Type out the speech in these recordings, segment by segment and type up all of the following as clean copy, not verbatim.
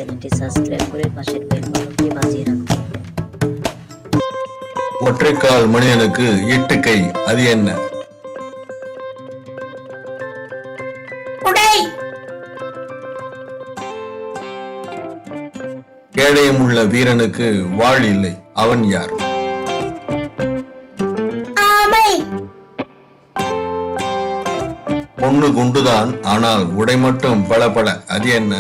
চ্যানেলটি সাবস্ক্রাইব করে পাশের বেল বাটনটি বাজিয়ে রাখুন। ஒற்றைக்கால் மனிதனுக்கு 8 கை, அது என்ன? உடை. கேடயம் உள்ள வீரனுக்கு வாள் இல்லை, அவன் யார்? ஆமை. பொண்ணு குண்டுதான், ஆனால் உடை மட்டும் பளபள, அது என்ன?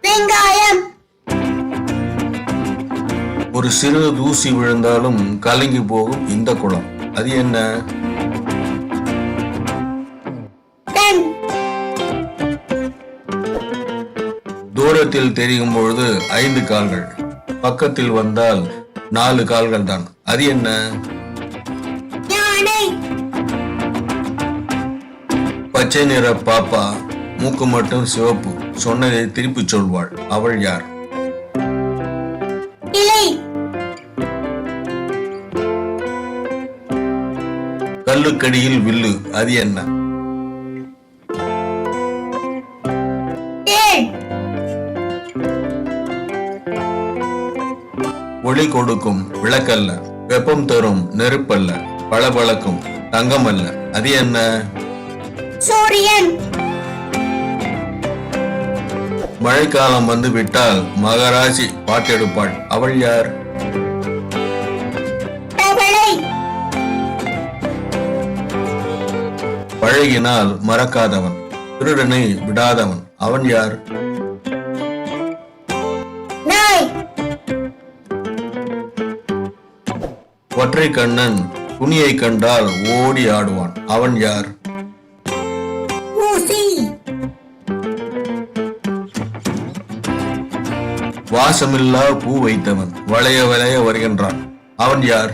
வெங்காயம். ஒரு சிறு தூசி விழுந்தாலும் கலங்கி போகும் இந்த குளம், அது என்ன? பெண். தூரத்தில் தெரியும் பொழுது 5 கால்கள், பக்கத்தில் வந்தால் 4 கால்கள் தான், அது என்ன? யானை. பச்சை நிற பாப்பா, மூக்கு மட்டும் சிவப்பு, சொன்னதை திருப்பி சொல்வாள், அவள் யார்? இலை. கல்லுக்கடியில் வில்லு, அது என்ன? தேன். ஒளி கொடுக்கும் விளக்கல்ல, வெப்பம் தரும் நெருப்பல்ல, பளபளக்கும் தங்கம் அல்ல, அது என்ன? சூரியன். மழைக்காலம் வந்து விட்டால் மகராசி பாட்டெடுப்பாள், அவள் யார்? தவளை. பழகினால் மறக்காதவன், திருடனை விடாதவன், அவன் யார்? நாய். ஒற்றை கண்ணன் துணியை கண்டால் ஓடி ஆடுவான், அவன் யார்? ஊசி. வாசமில்லா பூ வைத்தவன் வளைய வளைய வருகின்றான், அவன் யார்?